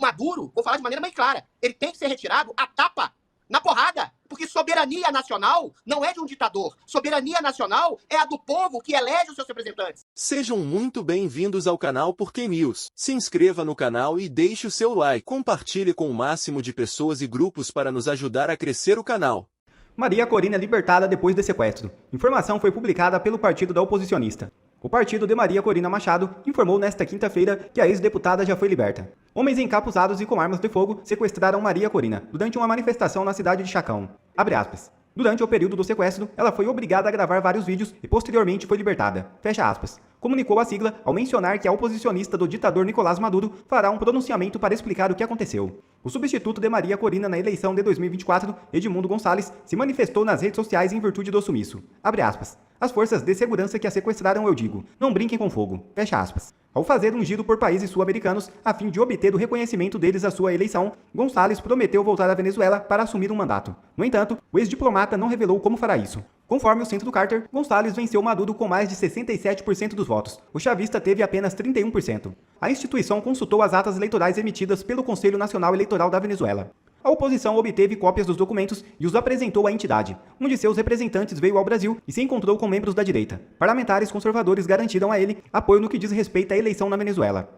Maduro, vou falar de maneira bem clara, ele tem que ser retirado a tapa, na porrada, porque soberania nacional não é de um ditador. Soberania nacional é a do povo que elege os seus representantes. Sejam muito bem-vindos ao canal Porquê News. Se inscreva no canal e deixe o seu like. Compartilhe com o máximo de pessoas e grupos para nos ajudar a crescer o canal. Maria Corina libertada depois de sequestro. Informação foi publicada pelo partido da oposicionista. O partido de Maria Corina Machado informou nesta quinta-feira que a ex-deputada já foi liberta. Homens encapuzados e com armas de fogo sequestraram Maria Corina durante uma manifestação na cidade de Chacão. Abre aspas. Durante o período do sequestro, ela foi obrigada a gravar vários vídeos e posteriormente foi libertada. Fecha aspas. Comunicou a sigla ao mencionar que a oposicionista do ditador Nicolás Maduro fará um pronunciamento para explicar o que aconteceu. O substituto de Maria Corina na eleição de 2024, Edmundo Gonçalves, se manifestou nas redes sociais em virtude do sumiço. Abre aspas. As forças de segurança que a sequestraram, eu digo, não brinquem com fogo. Fecha aspas. Ao fazer um giro por países sul-americanos, a fim de obter o reconhecimento deles à sua eleição, Gonçalves prometeu voltar à Venezuela para assumir um mandato. No entanto, o ex-diplomata não revelou como fará isso. Conforme o Centro Carter, Gonçalves venceu Maduro com mais de 67% dos votos. O chavista teve apenas 31%. A instituição consultou as atas eleitorais emitidas pelo Conselho Nacional Eleitoral da Venezuela. A oposição obteve cópias dos documentos e os apresentou à entidade. Um de seus representantes veio ao Brasil e se encontrou com membros da direita. Parlamentares conservadores garantiram a ele apoio no que diz respeito à eleição na Venezuela.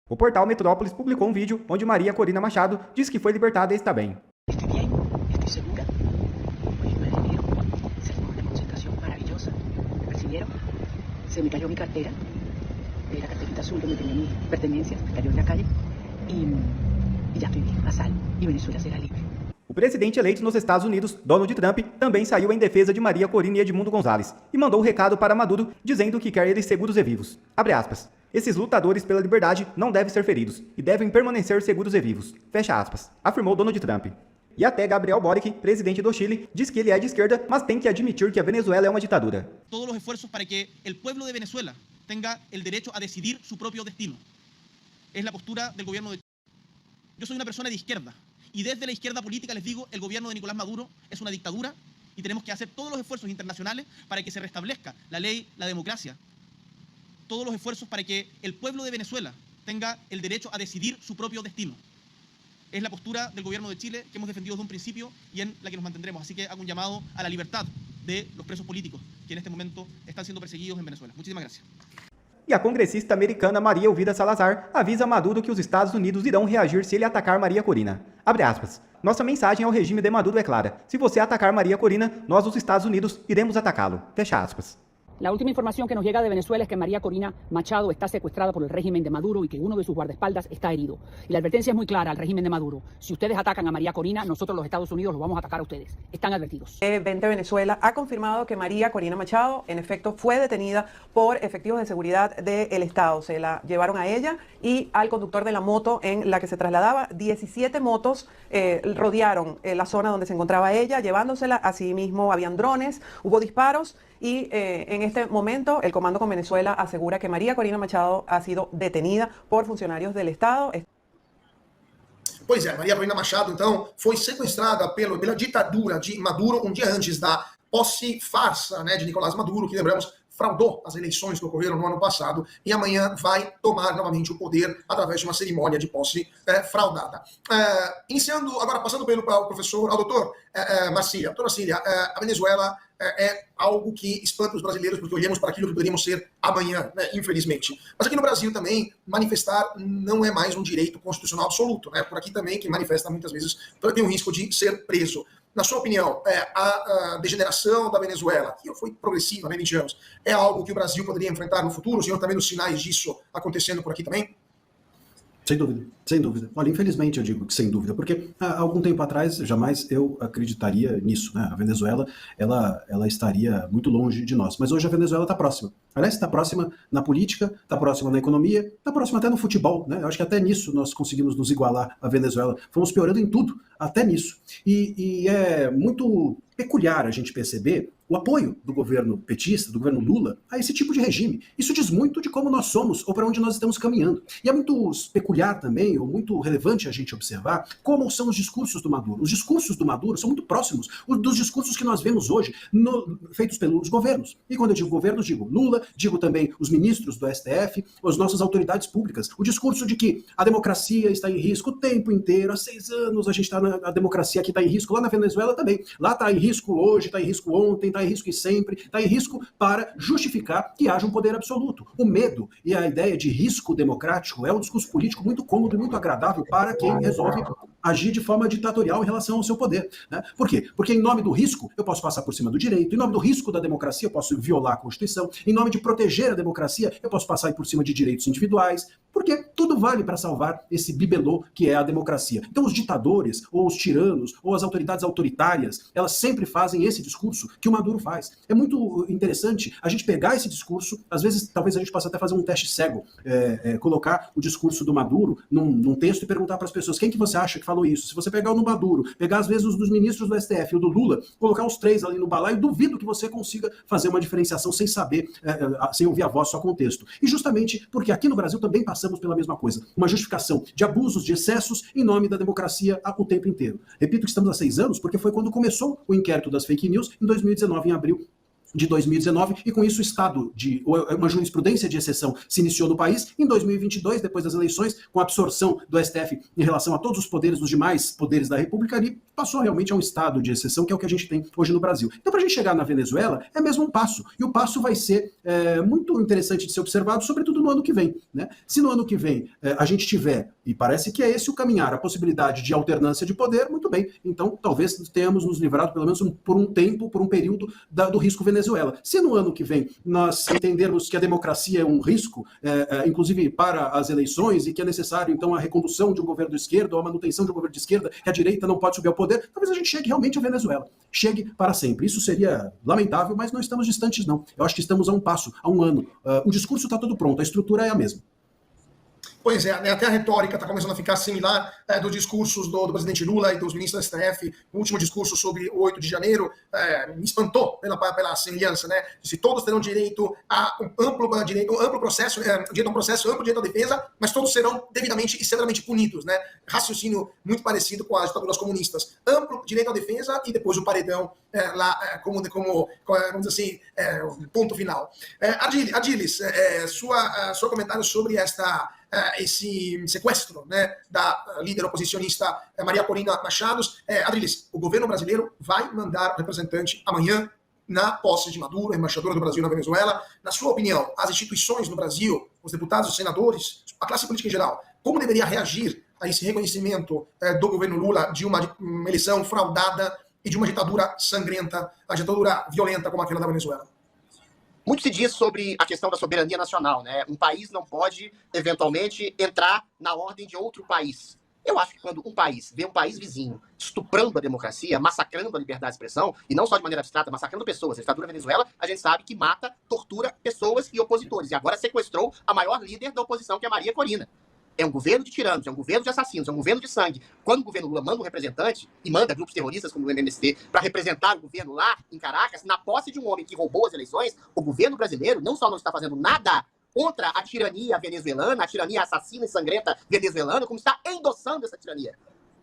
O portal Metrópolis publicou um vídeo onde Maria Corina Machado diz que foi libertada e está bem. Estoy bien, estoy segura. Oye, madre mía, salimos de una concentración maravillosa. Me persiguieron, se me cayó mi cartera, de la carterita azul donde tenía mis pertenencias, me cayó en la calle y ya estoy bien, a salvo, y Venezuela será libre. O presidente eleito nos Estados Unidos, Donald Trump, também saiu em defesa de Maria Corina e Edmundo Gonçalves e mandou um recado para Maduro dizendo que quer eles seguros e vivos. Abre aspas. Esses lutadores pela liberdade não devem ser feridos e devem permanecer seguros e vivos. Fecha aspas. Afirmou Donald Trump. E até Gabriel Boric, presidente do Chile, diz que ele é de esquerda, mas tem que admitir que a Venezuela é uma ditadura. Todos los esfuerzos para que el pueblo de Venezuela tenga el derecho a decidir su propio destino. Es la postura del gobierno de Chile. Yo soy una persona de izquierda y desde la izquierda política les digo, el gobierno de Nicolás Maduro es una dictadura y tenemos que hacer todos los esfuerzos internacionales para que se restablezca la ley, la democracia. Todos los esfuerzos para que el pueblo de Venezuela tenga el derecho a decidir su propio destino. Es la postura del gobierno de Chile que hemos defendido desde un principio y en la que nos mantendremos. Así que hago un llamado a la libertad de los presos políticos que en este momento están siendo perseguidos en Venezuela. Muchísimas gracias. E a congressista americana Maria Elvira Salazar avisa Maduro que os Estados Unidos irão reagir se ele atacar Maria Corina. Abre aspas. Nossa mensagem ao regime de Maduro é clara. Se você atacar Maria Corina, nós, os Estados Unidos, iremos atacá-lo. Fecha aspas. La última información que nos llega de Venezuela es que María Corina Machado está secuestrada por el régimen de Maduro y que uno de sus guardaespaldas está herido. Y la advertencia es muy clara al régimen de Maduro. Si ustedes atacan a María Corina, nosotros los Estados Unidos los vamos a atacar a ustedes. Están advertidos. 20 Venezuela ha confirmado que María Corina Machado, en efecto, fue detenida por efectivos de seguridad del Estado. Se la llevaron a ella y al conductor de la moto en la que se trasladaba. 17 motos rodearon la zona donde se encontraba ella, llevándosela. Asimismo, habían drones, hubo disparos. Y en este momento el Comando con Venezuela asegura que María Corina Machado ha sido detenida por funcionarios del Estado. Pois é, Maria Corina Machado, então, foi sequestrada pela ditadura de Maduro um dia antes da posse farsa, né, de Nicolás Maduro, que, lembramos, fraudou as eleições que ocorreram no ano passado e amanhã vai tomar novamente o poder através de uma cerimônia de posse fraudada. Iniciando, agora passando pelo professor, ao doutor Marcília. Doutor Marcília, a Venezuela é algo que espanta os brasileiros porque olhamos para aquilo que poderíamos ser amanhã, né, infelizmente. Mas aqui no Brasil também, manifestar não é mais um direito constitucional absoluto, né? Por aqui também, quem manifesta muitas vezes tem o risco de ser preso. Na sua opinião, a degeneração da Venezuela, que foi progressiva, né, 20 anos, é algo que o Brasil poderia enfrentar no futuro? O senhor está vendo sinais disso acontecendo por aqui também? Sem dúvida, sem dúvida. Olha, infelizmente eu digo que sem dúvida, porque há algum tempo atrás jamais eu acreditaria nisso, né? A Venezuela, ela estaria muito longe de nós, mas hoje a Venezuela está próxima. Aliás, está próxima na política, está próxima na economia, está próxima até no futebol, né? Eu acho que até nisso nós conseguimos nos igualar à Venezuela. Fomos piorando em tudo, até nisso. E é muito peculiar a gente perceber o apoio do governo petista, do governo Lula, a esse tipo de regime. Isso diz muito de como nós somos ou para onde nós estamos caminhando. E é muito peculiar também bem, ou muito relevante a gente observar como são os discursos do Maduro. Os discursos do Maduro são muito próximos dos discursos que nós vemos hoje feitos pelos governos. E quando eu digo governos, digo Lula, digo também os ministros do STF, as nossas autoridades públicas. O discurso de que a democracia está em risco o tempo inteiro, há 6 anos a gente está a democracia aqui está em risco, lá na Venezuela também. Lá está em risco hoje, está em risco ontem, está em risco e sempre, está em risco para justificar que haja um poder absoluto. O medo e a ideia de risco democrático é um discurso político muito cômodo e muito agradável para quem resolve agir de forma ditatorial em relação ao seu poder. Né? Por quê? Porque em nome do risco eu posso passar por cima do direito, em nome do risco da democracia eu posso violar a Constituição, em nome de proteger a democracia eu posso passar por cima de direitos individuais, porque tudo vale para salvar esse bibelô que é a democracia. Então os ditadores, ou os tiranos, ou as autoridades autoritárias, elas sempre fazem esse discurso que o Maduro faz. É muito interessante a gente pegar esse discurso, às vezes talvez a gente possa até fazer um teste cego, colocar o discurso do Maduro num texto e perguntar para as pessoas quem que você acha que falou isso. Se você pegar o do Maduro, pegar às vezes os dos ministros do STF e o do Lula, colocar os 3 ali no balaio, duvido que você consiga fazer uma diferenciação sem saber, sem ouvir a voz, só com o texto. E justamente porque aqui no Brasil também passamos pela mesma coisa, uma justificação de abusos, de excessos em nome da democracia o tempo inteiro. Repito que estamos há 6 anos, porque foi quando começou o inquérito das fake news, em 2019, em abril de 2019, e com isso o estado de uma jurisprudência de exceção se iniciou no país. Em 2022, depois das eleições, com a absorção do STF em relação a todos os poderes, dos demais poderes da República, ali passou realmente a um estado de exceção, que é o que a gente tem hoje no Brasil. Então, para a gente chegar na Venezuela, é mesmo um passo. E o passo vai ser muito interessante de ser observado, sobretudo no ano que vem. Né? Se no ano que vem a gente tiver, e parece que é esse o caminhar, a possibilidade de alternância de poder, muito bem. Então, talvez tenhamos nos livrado, pelo menos por um tempo, por um período, do risco Venezuela. Se no ano que vem nós entendermos que a democracia é um risco, inclusive para as eleições, e que é necessário, então, a recondução de um governo de esquerda ou a manutenção de um governo de esquerda, que a direita não pode subir ao poder, talvez a gente chegue realmente à Venezuela. Chegue para sempre. Isso seria lamentável, mas não estamos distantes, não. Eu acho que estamos a um passo, a um ano. O discurso está todo pronto, a estrutura é a mesma. Pois é, né, até a retórica está começando a ficar similar dos discursos do presidente Lula e dos ministros do STF. O último discurso sobre o 8 de janeiro me espantou pela semelhança, né? Se todos terão direito a um amplo processo, direito a um processo amplo, direito à defesa, mas todos serão devidamente e severamente punidos, né? Raciocínio muito parecido com as ditaduras comunistas. Amplo direito à defesa e depois o paredão como vamos dizer assim, ponto final. Adilis, seu comentário sobre esse sequestro, né, da líder oposicionista Maria Corina Machado. Adriles, o governo brasileiro vai mandar um representante amanhã na posse de Maduro, embaixadora do Brasil na Venezuela. Na sua opinião, as instituições no Brasil, os deputados, os senadores, a classe política em geral, como deveria reagir a esse reconhecimento do governo Lula de uma eleição fraudada e de uma ditadura sangrenta, a ditadura violenta como aquela da Venezuela? Muito se diz sobre a questão da soberania nacional, né? Um país não pode, eventualmente, entrar na ordem de outro país. Eu acho que quando um país vê um país vizinho estuprando a democracia, massacrando a liberdade de expressão, e não só de maneira abstrata, massacrando pessoas, a ditadura Venezuela, a gente sabe que mata, tortura pessoas e opositores. E agora sequestrou a maior líder da oposição, que é a Maria Corina. É um governo de tiranos, é um governo de assassinos, é um governo de sangue. Quando o governo Lula manda um representante e manda grupos terroristas como o MMST para representar o governo lá em Caracas, na posse de um homem que roubou as eleições, o governo brasileiro não só não está fazendo nada contra a tirania venezuelana, a tirania assassina e sangrenta venezuelana, como está endossando essa tirania.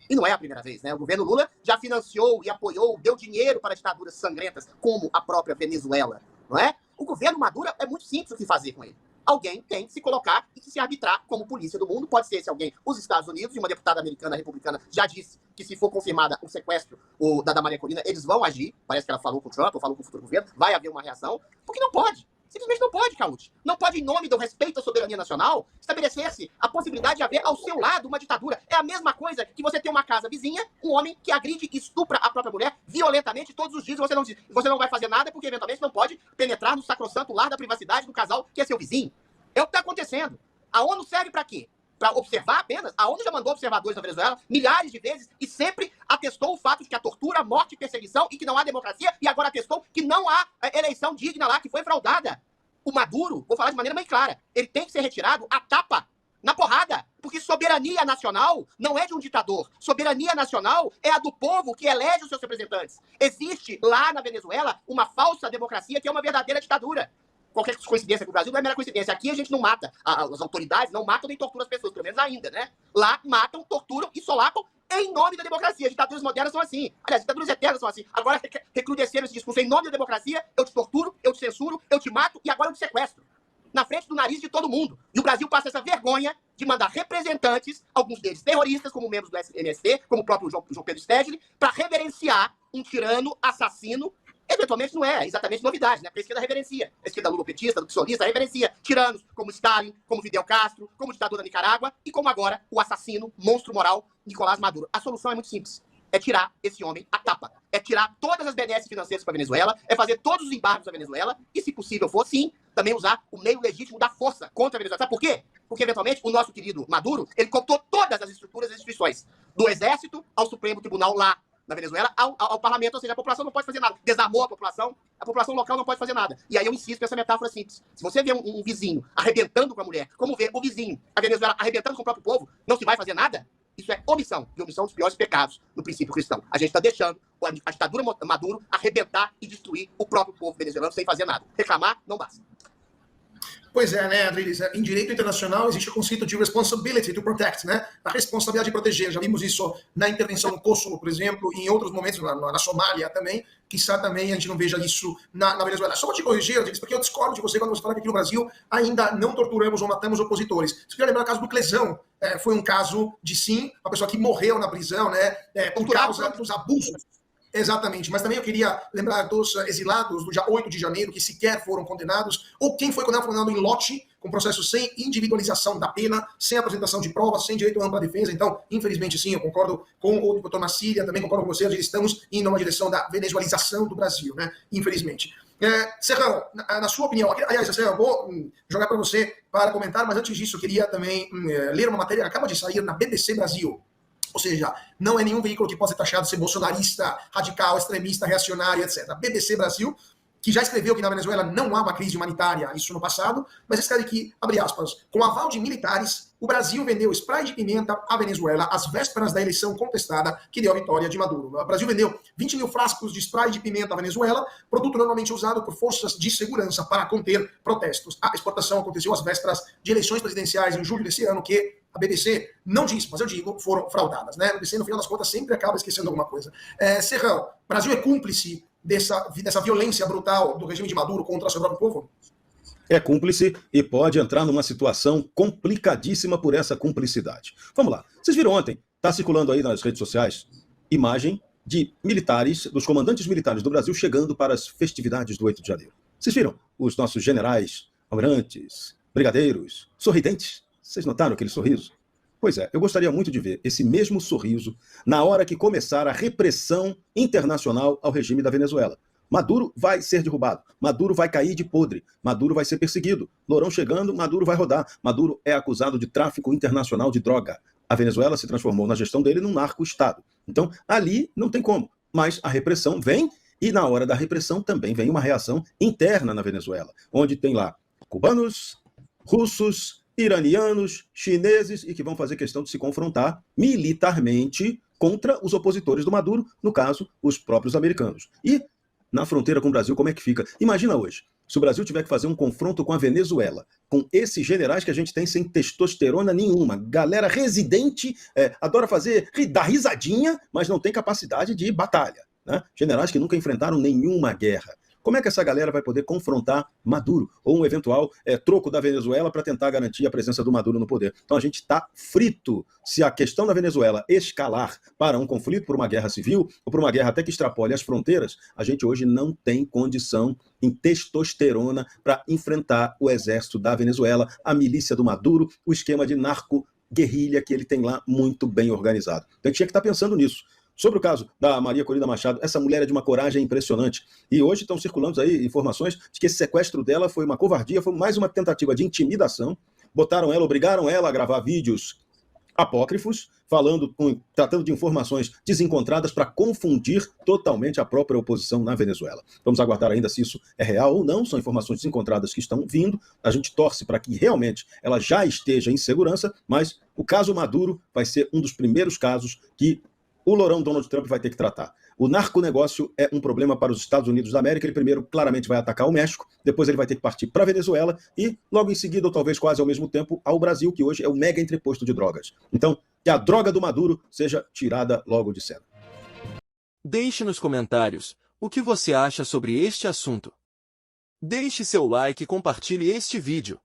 E não é a primeira vez, né? O governo Lula já financiou e apoiou, deu dinheiro para ditaduras sangrentas, como a própria Venezuela, não é? O governo Maduro é muito simples o que fazer com ele. Alguém tem que se colocar e que se arbitrar como polícia do mundo. Pode ser esse alguém os Estados Unidos, e uma deputada americana republicana já disse que se for confirmada o sequestro da Maria Corina, eles vão agir. Parece que ela falou com o Trump, ou falou com o futuro governo. Vai haver uma reação. Porque não pode. Simplesmente não pode, Caute. Não pode, em nome do respeito à soberania nacional, estabelecer-se a possibilidade de haver ao seu lado uma ditadura. É a mesma coisa que você ter uma casa vizinha, um homem que agride e estupra a própria mulher violentamente todos os dias, e você não vai fazer nada porque eventualmente não pode penetrar no sacrossanto lar da privacidade do casal que é seu vizinho. É o que está acontecendo. A ONU serve para quê? Para observar apenas? A ONU já mandou observadores na Venezuela milhares de vezes e sempre atestou o fato de que a tortura, morte e perseguição e que não há democracia, e agora atestou que não há eleição digna lá, que foi fraudada. O Maduro, vou falar de maneira bem clara, ele tem que ser retirado a tapa, na porrada, porque soberania nacional não é de um ditador. Soberania nacional é a do povo que elege os seus representantes. Existe lá na Venezuela uma falsa democracia que é uma verdadeira ditadura. qualquer coincidência com o Brasil não é mera coincidência. Aqui a gente não mata, as autoridades não matam nem torturam as pessoas, pelo menos ainda, né? Lá matam, torturam e solapam em nome da democracia. As ditaduras modernas são assim. Aliás, as ditaduras eternas são assim. Agora recrudesceram esse discurso. Em nome da democracia, eu te torturo, eu te censuro, eu te mato e agora eu te sequestro. Na frente do nariz de todo mundo. E o Brasil passa essa vergonha de mandar representantes, alguns deles terroristas, como membros do MST, como o próprio João Pedro Stedley, para reverenciar um tirano assassino. Eventualmente não é exatamente novidade, né? Porque a esquerda reverencia. A esquerda lulopetista, do psolista, reverencia tiranos como Stalin, como Fidel Castro, como o ditador da Nicarágua e como agora o assassino, monstro moral, Nicolás Maduro. A solução é muito simples. É tirar esse homem a tapa. É tirar todas as benesses financeiras para a Venezuela, é fazer todos os embargos da Venezuela e, se possível for, sim, também usar o meio legítimo da força contra a Venezuela. Sabe por quê? Porque, eventualmente, o nosso querido Maduro, ele cooptou todas as estruturas e instituições, do Exército ao Supremo Tribunal lá na Venezuela, ao parlamento, ou seja, a população não pode fazer nada. Desarmou a população local não pode fazer nada. E aí eu insisto nessa metáfora simples. Se você vê um vizinho arrebentando com a mulher, como vê o vizinho, a Venezuela, arrebentando com o próprio povo, não se vai fazer nada? Isso é omissão, e omissão dos piores pecados no princípio cristão. A gente está deixando a ditadura Maduro arrebentar e destruir o próprio povo venezuelano sem fazer nada. Reclamar não basta. Pois é, né, Adriles? Em direito internacional existe o conceito de responsibility to protect, né? A responsabilidade de proteger. Já vimos isso na intervenção no Kosovo, por exemplo, e em outros momentos, na Somália também. Quizá também a gente não veja isso na Venezuela. Só para te corrigir, Adriles, porque eu discordo de você quando você fala que aqui no Brasil ainda não torturamos ou matamos opositores. Você queria lembrar o caso do Clesão. Foi um caso de, sim, uma pessoa que morreu na prisão, né? Por causa dos abusos. Exatamente, mas também eu queria lembrar dos exilados do dia 8 de janeiro, que sequer foram condenados, ou quem foi condenado em lote, com processo sem individualização da pena, sem apresentação de provas, sem direito à ampla defesa. Então, infelizmente, sim, eu concordo com o doutor Massilia, também concordo com você, estamos indo numa direção da venezualização do Brasil, né? Infelizmente. Serrão, na sua opinião, aliás, Serrão, eu vou jogar para você para comentar, mas antes disso, eu queria também ler uma matéria que acaba de sair na BBC Brasil. Ou seja, não é nenhum veículo que possa ser taxado de ser bolsonarista, radical, extremista, reacionário, etc. A BBC Brasil, que já escreveu que na Venezuela não há uma crise humanitária, isso no passado, mas escreve que, abre aspas, com aval de militares, o Brasil vendeu spray de pimenta à Venezuela às vésperas da eleição contestada que deu a vitória de Maduro. O Brasil vendeu 20 mil frascos de spray de pimenta à Venezuela, produto normalmente usado por forças de segurança para conter protestos. A exportação aconteceu às vésperas de eleições presidenciais em julho desse ano, que a BBC não diz, mas eu digo, foram fraudadas, né? A BBC, no final das contas, sempre acaba esquecendo alguma coisa. Serrão, o Brasil é cúmplice dessa violência brutal do regime de Maduro contra o seu próprio povo? É cúmplice e pode entrar numa situação complicadíssima por essa cumplicidade. Vamos lá. Vocês viram ontem, está circulando aí nas redes sociais, imagem de militares, dos comandantes militares do Brasil chegando para as festividades do 8 de janeiro. Vocês viram os nossos generais, almirantes, brigadeiros, sorridentes? Vocês notaram aquele sorriso? Pois é, eu gostaria muito de ver esse mesmo sorriso na hora que começar a repressão internacional ao regime da Venezuela. Maduro vai ser derrubado, Maduro vai cair de podre, Maduro vai ser perseguido. Lourão chegando, Maduro vai rodar. Maduro é acusado de tráfico internacional de droga. A Venezuela se transformou na gestão dele num narco-estado. Então, ali não tem como. Mas a repressão vem e na hora da repressão também vem uma reação interna na Venezuela, onde tem lá cubanos, russos, iranianos, chineses e que vão fazer questão de se confrontar militarmente contra os opositores do Maduro, no caso, os próprios americanos. E na fronteira com o Brasil, como é que fica? Imagina hoje, se o Brasil tiver que fazer um confronto com a Venezuela, com esses generais que a gente tem sem testosterona nenhuma, galera residente, adora dar risadinha, mas não tem capacidade de batalha, né? Generais que nunca enfrentaram nenhuma guerra. Como é que essa galera vai poder confrontar Maduro ou um eventual troco da Venezuela para tentar garantir a presença do Maduro no poder? Então a gente está frito. Se a questão da Venezuela escalar para um conflito por uma guerra civil ou por uma guerra até que extrapole as fronteiras, a gente hoje não tem condição em testosterona para enfrentar o exército da Venezuela, a milícia do Maduro, o esquema de narco-guerrilha que ele tem lá muito bem organizado. Então a gente tinha que estar pensando nisso. Sobre o caso da Maria Corina Machado, essa mulher é de uma coragem impressionante. E hoje estão circulando aí informações de que esse sequestro dela foi uma covardia, foi mais uma tentativa de intimidação. Botaram ela, obrigaram ela a gravar vídeos apócrifos, tratando de informações desencontradas para confundir totalmente a própria oposição na Venezuela. Vamos aguardar ainda se isso é real ou não, são informações desencontradas que estão vindo. A gente torce para que realmente ela já esteja em segurança, mas o caso Maduro vai ser um dos primeiros casos que o Lourão Donald Trump vai ter que tratar. O narconegócio é um problema para os Estados Unidos da América. Ele primeiro claramente vai atacar o México, depois ele vai ter que partir para a Venezuela e logo em seguida, ou talvez quase ao mesmo tempo, ao Brasil, que hoje é o mega entreposto de drogas. Então, que a droga do Maduro seja tirada logo de cena. Deixe nos comentários o que você acha sobre este assunto. Deixe seu like e compartilhe este vídeo.